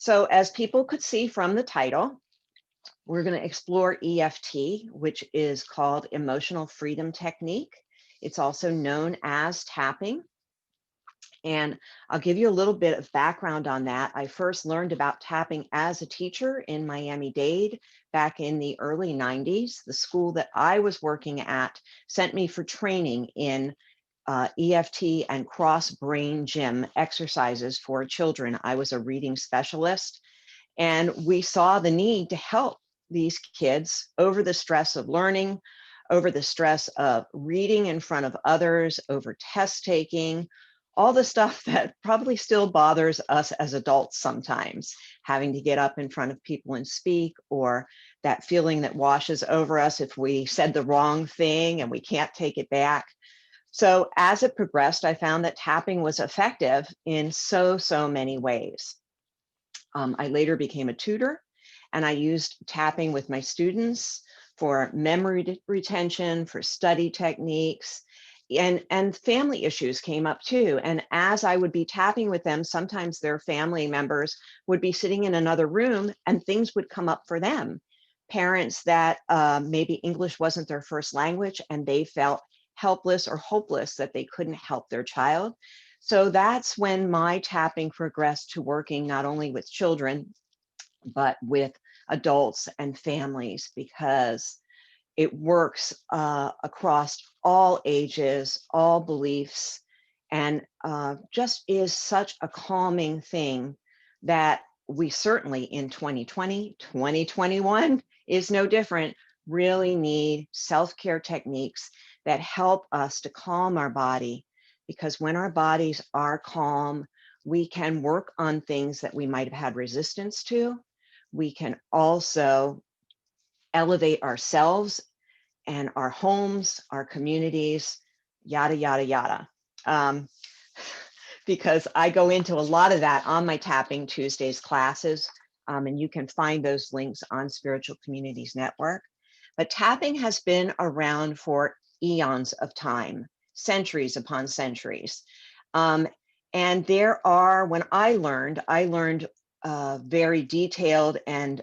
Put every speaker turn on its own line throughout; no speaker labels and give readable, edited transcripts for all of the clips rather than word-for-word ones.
So as people could see from the title, we're going to explore EFT, which is called Emotional Freedom Technique. It's also known as tapping. And I'll give you a little bit of background on that. I first learned about tapping as a teacher in Miami-Dade back in the early 90s. The school that I was working at sent me for training in EFT and cross brain gym exercises for children. I was a reading specialist, and we saw the need to help these kids over the stress of learning, over the stress of reading in front of others, over test taking, all the stuff that probably still bothers us as adults sometimes, having to get up in front of people and speak, or that feeling that washes over us if we said the wrong thing and we can't take it back. So as it progressed, I found that tapping was effective in so many ways. I later became a tutor, and I used tapping with my students for memory retention, for study techniques, and family issues came up too. And as I would be tapping with them, sometimes their family members would be sitting in another room and things would come up for them. Parents that maybe English wasn't their first language and they felt helpless or hopeless that they couldn't help their child. So that's when my tapping progressed to working not only with children, but with adults and families, because it works across all ages, all beliefs, and just is such a calming thing that we certainly in 2020, 2021 is no different, really need self-care techniques that help us to calm our body, because when our bodies are calm, we can work on things that we might have had resistance to. We can also elevate ourselves and our homes, our communities, yada, yada, yada. Because I go into a lot of that on my Tapping Tuesdays classes, and you can find those links on Spiritual Communities Network. But tapping has been around for eons of time, centuries upon centuries. And there are, when I learned very detailed and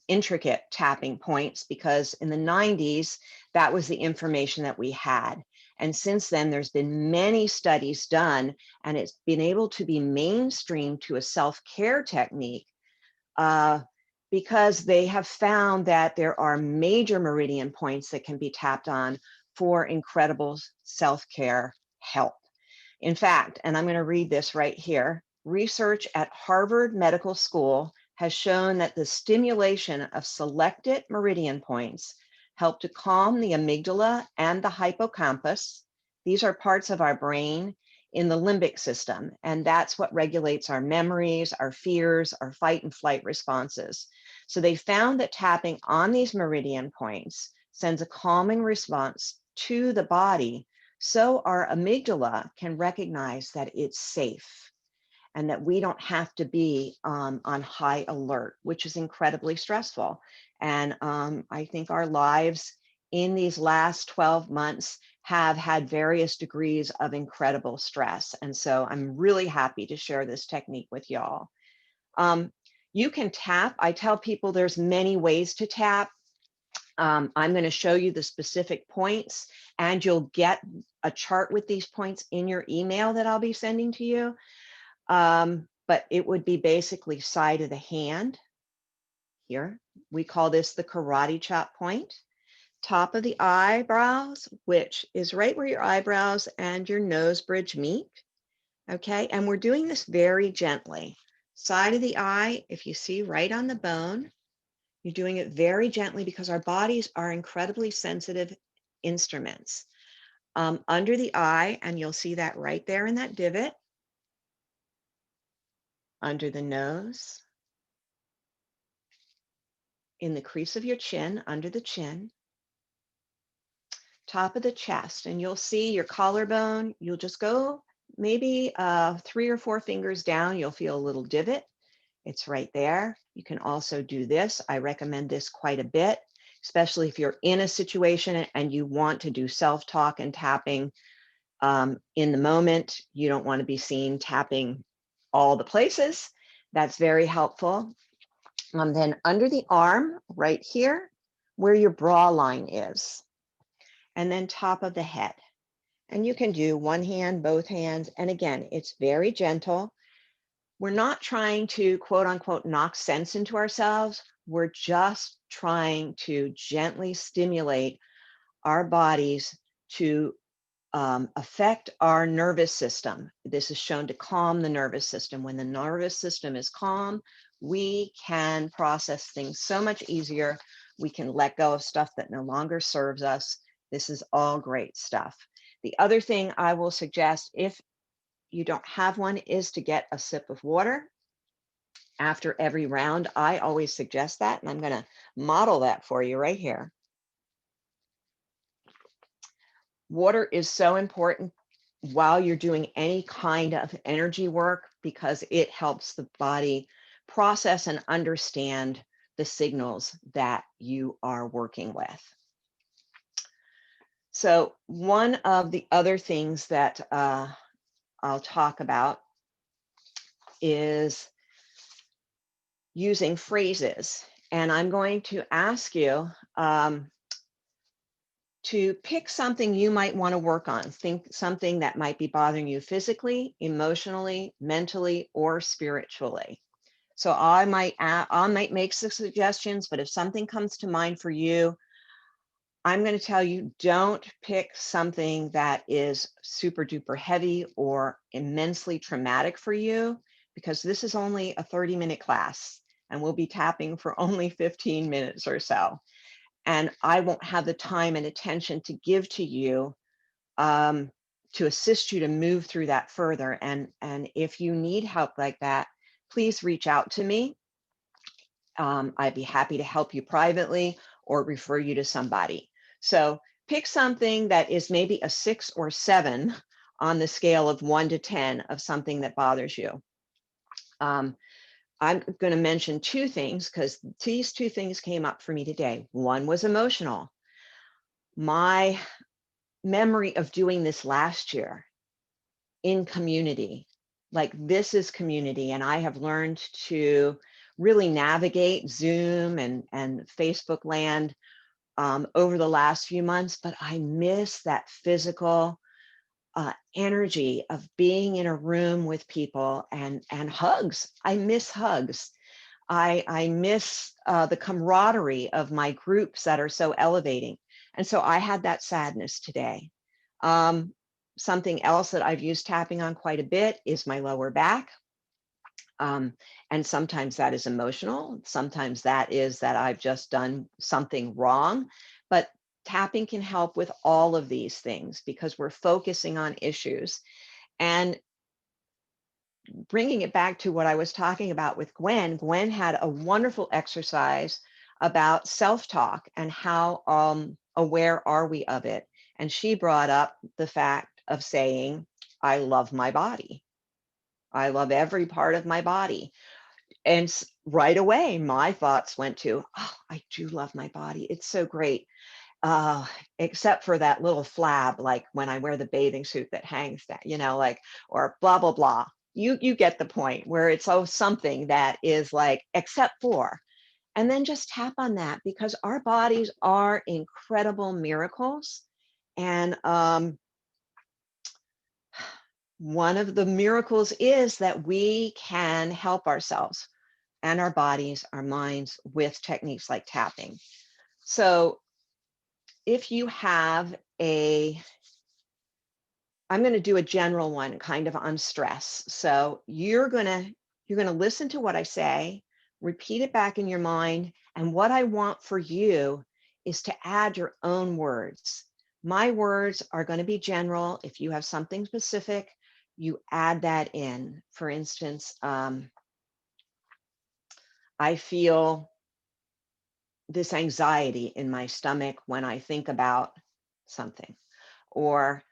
intricate tapping points, because in the 90s, that was the information that we had. And since then, there's been many studies done, and it's been able to be mainstreamed to a self-care technique because they have found that there are major meridian points that can be tapped on for incredible self-care help. In fact, and I'm going to read this right here, research at Harvard Medical School has shown that the stimulation of selected meridian points help to calm the amygdala and the hippocampus. These are parts of our brain in the limbic system, and that's what regulates our memories, our fears, our fight and flight responses. So they found that tapping on these meridian points sends a calming response to the body, so our amygdala can recognize that it's safe and that we don't have to be on high alert, which is incredibly stressful. And I think our lives in these last 12 months have had various degrees of incredible stress. And so I'm really happy to share this technique with y'all. You can tap. I tell people there's many ways to tap. I'm going to show you the specific points, and you'll get a chart with these points in your email that I'll be sending to you. But it would be basically side of the hand here. We call this the karate chop point. Top of the eyebrows, which is right where your eyebrows and your nose bridge meet. Okay, and we're doing this very gently. Side of the eye, if you see right on the bone, you're doing it very gently because our bodies are incredibly sensitive instruments. Under the eye, and you'll see that right there in that divot. Under the nose. In the crease of your chin, under the chin. Top of the chest, and you'll see your collarbone. You'll just go maybe 3 or 4 fingers down. You'll feel a little divot. It's right there. You can also do this. I recommend this quite a bit, especially if you're in a situation and you want to do self-talk and tapping in the moment. You don't want to be seen tapping all the places. That's very helpful. Then under the arm, right here, where your bra line is, and then top of the head. And you can do one hand, both hands. And again, it's very gentle. We're not trying to quote unquote knock sense into ourselves. We're just trying to gently stimulate our bodies to affect our nervous system. This is shown to calm the nervous system. When the nervous system is calm, we can process things so much easier. We can let go of stuff that no longer serves us. This is all great stuff. The other thing I will suggest, if you don't have one, is to get a sip of water after every round. I always suggest that, and I'm going to model that for you right here. Water is so important while you're doing any kind of energy work because it helps the body process and understand the signals that you are working with. So one of the other things that I'll talk about is using phrases. And I'm going to ask you to pick something you might want to work on. Think something that might be bothering you physically, emotionally, mentally, or spiritually. So I might make some suggestions, but if something comes to mind for you, I'm going to tell you, don't pick something that is super duper heavy or immensely traumatic for you, because this is only a 30-minute class and we'll be tapping for only 15 minutes or so. And I won't have the time and attention to give to you to assist you to move through that further. And if you need help like that, please reach out to me. I'd be happy to help you privately or refer you to somebody. So pick something that is maybe a 6 or 7 on the scale of 1 to 10 of something that bothers you. I'm going to mention 2 things because these 2 things came up for me today. One was emotional. My memory of doing this last year in community, like this is community, and I have learned to really navigate Zoom and Facebook land over the last few months, but I miss that physical energy of being in a room with people and hugs. I miss hugs. I miss the camaraderie of my groups that are so elevating. And so I had that sadness today. Something else that I've used tapping on quite a bit is my lower back. And sometimes that is emotional. Sometimes that is that I've just done something wrong. But tapping can help with all of these things because we're focusing on issues. And bringing it back to what I was talking about with Gwen, Gwen had a wonderful exercise about self-talk and how aware are we of it. And she brought up the fact of saying, I love my body. I love every part of my body. And right away, my thoughts went to, oh, I do love my body. It's so great. Except for that little flab, like when I wear the bathing suit that hangs down, you know, like, or blah, blah, blah. You get the point where it's something that is like, except for, and then just tap on that because our bodies are incredible miracles. And one of the miracles is that we can help ourselves and our bodies, our minds with techniques like tapping. So if you have I'm going to do a general one kind of on stress. So you're going to listen to what I say, repeat it back in your mind. And what I want for you is to add your own words. My words are going to be general. If you have something specific, you add that in. For instance, I feel this anxiety in my stomach when I think about something, or,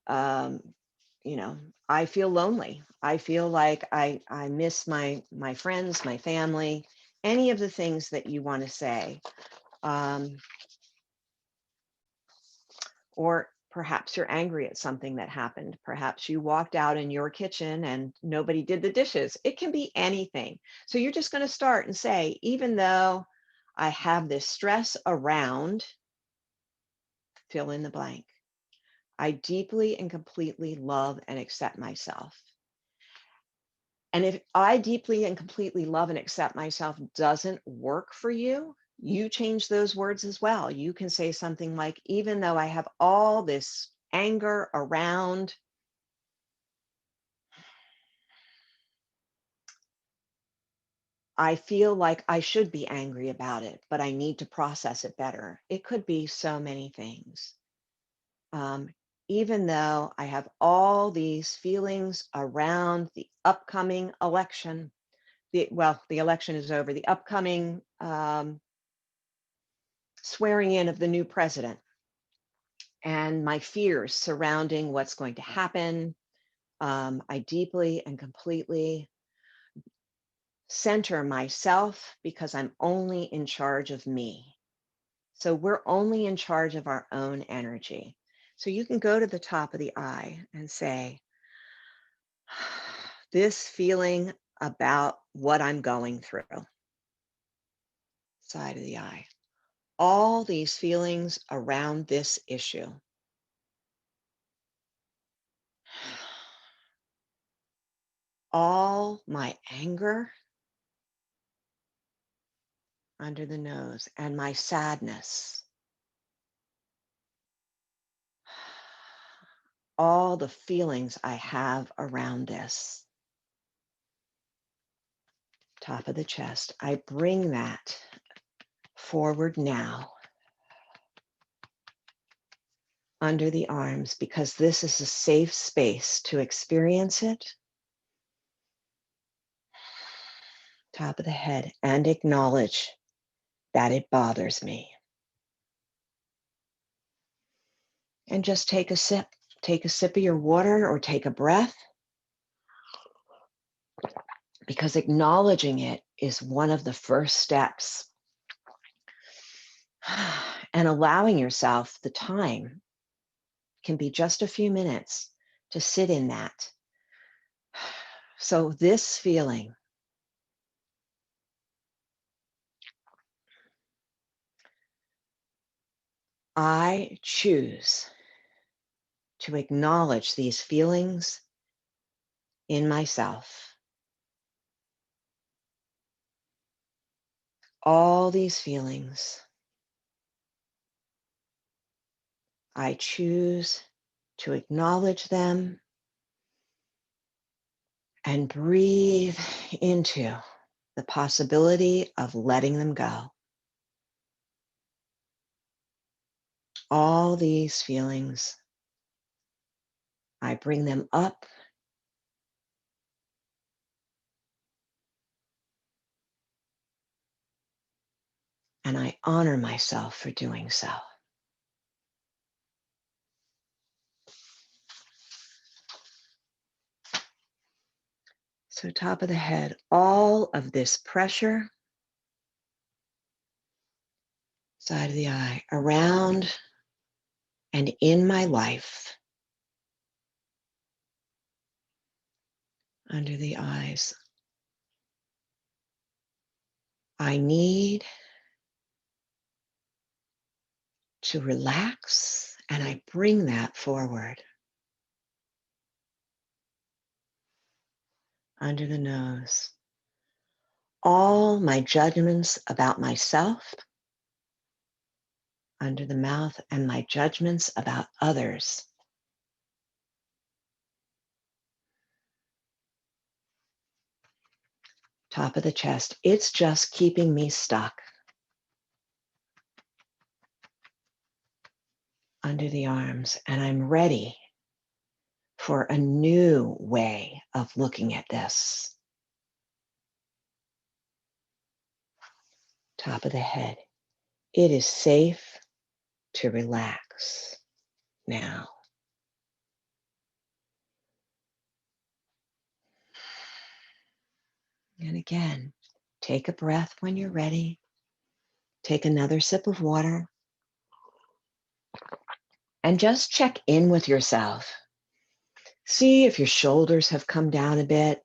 you know, I feel lonely. I feel like I miss my friends, my family, any of the things that you want to say. Or Perhaps you're angry at something that happened. Perhaps you walked out in your kitchen and nobody did the dishes. It can be anything. So you're just going to start and say, even though I have this stress around, fill in the blank, I deeply and completely love and accept myself. And if I deeply and completely love and accept myself doesn't work for you, you change those words as well. You can say something like, even though I have all this anger around, I feel like I should be angry about it, but I need to process it better. It could be so many things. Um, Even though I have all these feelings around the upcoming election, the election is over, the upcoming swearing in of the new president, and my fears surrounding what's going to happen. I deeply and completely center myself because I'm only in charge of me. So we're only in charge of our own energy. So you can go to the top of the eye and say, this feeling about what I'm going through, side of the eye, all these feelings around this issue. All my anger under the nose and my sadness, all the feelings I have around this, top of the chest, I bring that forward now under the arms because this is a safe space to experience it. Top of the head, and acknowledge that it bothers me. And just take a sip. Take a sip of your water or take a breath, because acknowledging it is one of the first steps. And allowing yourself the time can be just a few minutes to sit in that. So this feeling, I choose to acknowledge these feelings in myself. All these feelings, I choose to acknowledge them and breathe into the possibility of letting them go. All these feelings, I bring them up and I honor myself for doing so. So top of the head, all of this pressure, side of the eye, around and in my life, under the eyes. I need to relax, and I bring that forward. Under the nose. All my judgments about myself, under the mouth, and my judgments about others. Top of the chest. It's just keeping me stuck. Under the arms, and I'm ready for a new way of looking at this. Top of the head. It is safe to relax now. And again, take a breath when you're ready. Take another sip of water. And just check in with yourself. See if your shoulders have come down a bit,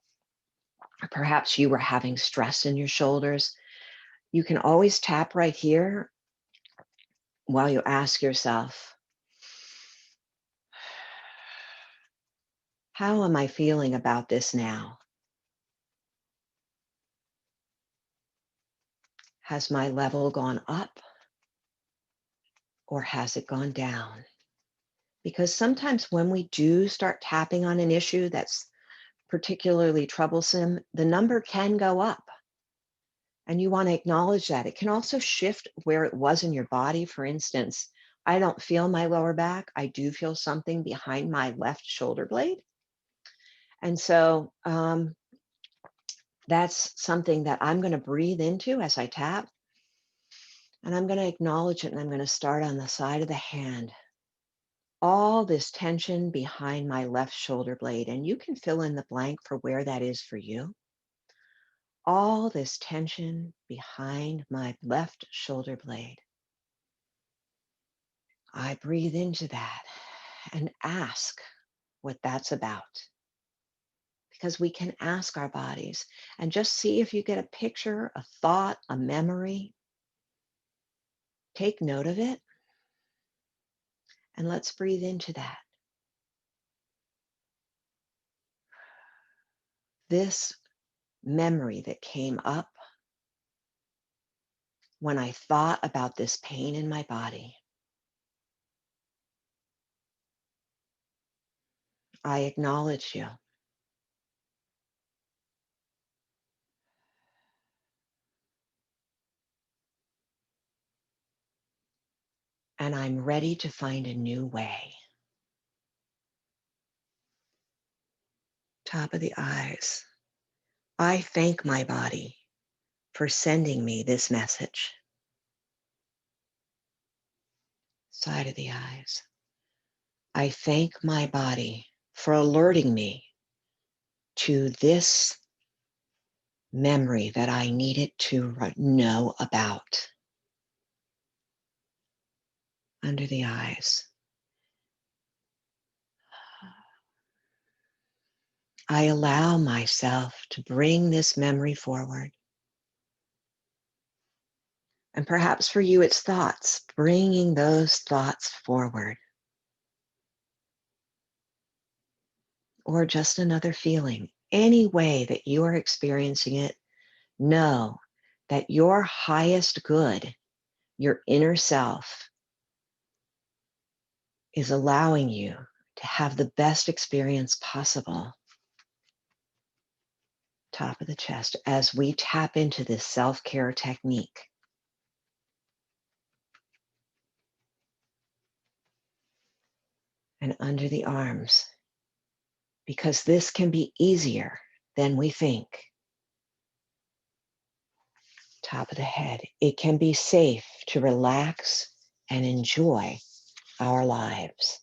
or perhaps you were having stress in your shoulders. You can always tap right here while you ask yourself, how am I feeling about this now? Has my level gone up or has it gone down? Because sometimes when we do start tapping on an issue that's particularly troublesome, the number can go up. And you want to acknowledge that. It can also shift where it was in your body. For instance, I don't feel my lower back. I do feel something behind my left shoulder blade. And so that's something that I'm going to breathe into as I tap. And I'm going to acknowledge it. And I'm going to start on the side of the hand. All this tension behind my left shoulder blade. And you can fill in the blank for where that is for you. All this tension behind my left shoulder blade. I breathe into that and ask what that's about. Because we can ask our bodies and just see if you get a picture, a thought, a memory. Take note of it and let's breathe into that. This memory that came up when I thought about this pain in my body. I acknowledge you. And I'm ready to find a new way. Top of the eyes. I thank my body for sending me this message. Side of the eyes. I thank my body for alerting me to this memory that I needed to know about. Under the eyes. I allow myself to bring this memory forward. And perhaps for you, it's thoughts, bringing those thoughts forward. Or just another feeling. Any way that you are experiencing it, know that your highest good, your inner self, is allowing you to have the best experience possible. Top of the chest as we tap into this self-care technique. And under the arms, because this can be easier than we think. Top of the head, it can be safe to relax and enjoy our lives.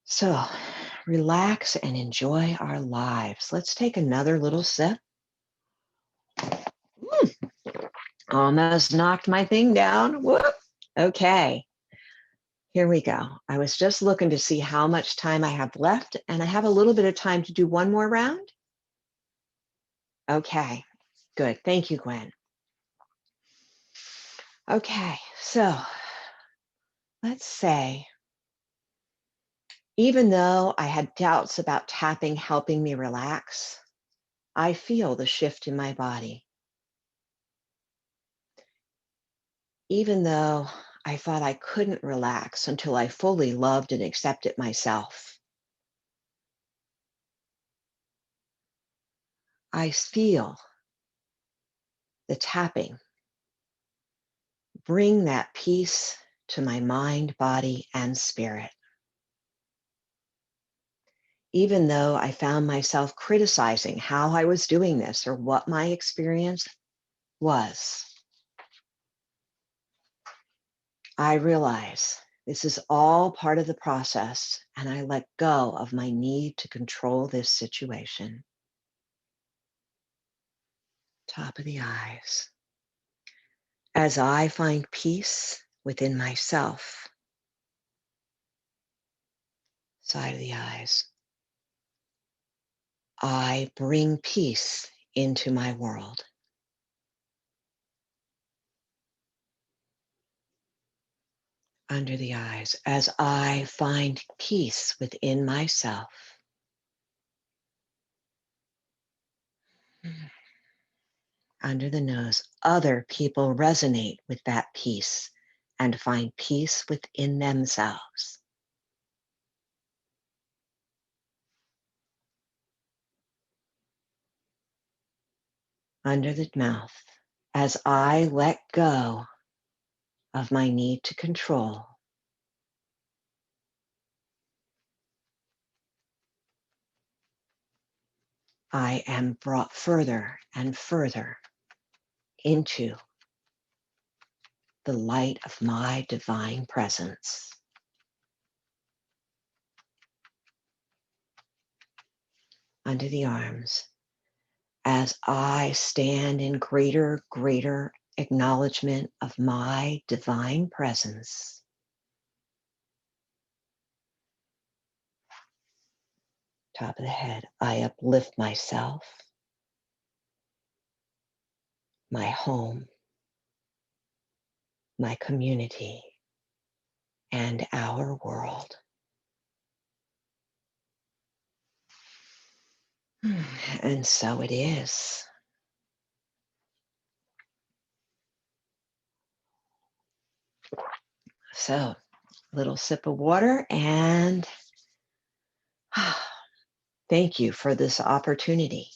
So, relax and enjoy our lives. Let's take another little sip. Almost knocked my thing down. Whoop. Okay. Here we go. I was just looking to see how much time I have left, and I have a little bit of time to do one more round. Okay, good. Thank you, Gwen. Okay, so let's say, even though I had doubts about tapping helping me relax, I feel the shift in my body. Even though I thought I couldn't relax until I fully loved and accepted myself, I feel the tapping bring that peace to my mind, body, and spirit. Even though I found myself criticizing how I was doing this or what my experience was, I realize this is all part of the process, and I let go of my need to control this situation. Top of the eyes. As I find peace within myself, side of the eyes, I bring peace into my world. Under the eyes, as I find peace within myself, under the nose, other people resonate with that peace and find peace within themselves. Under the mouth, as I let go of my need to control, I am brought further and further into the light of my divine presence. Under the arms, as I stand in greater acknowledgement of my divine presence, top of the head, I uplift myself, my home, my community, and our world. And so it is. So, little sip of water, and thank you for this opportunity.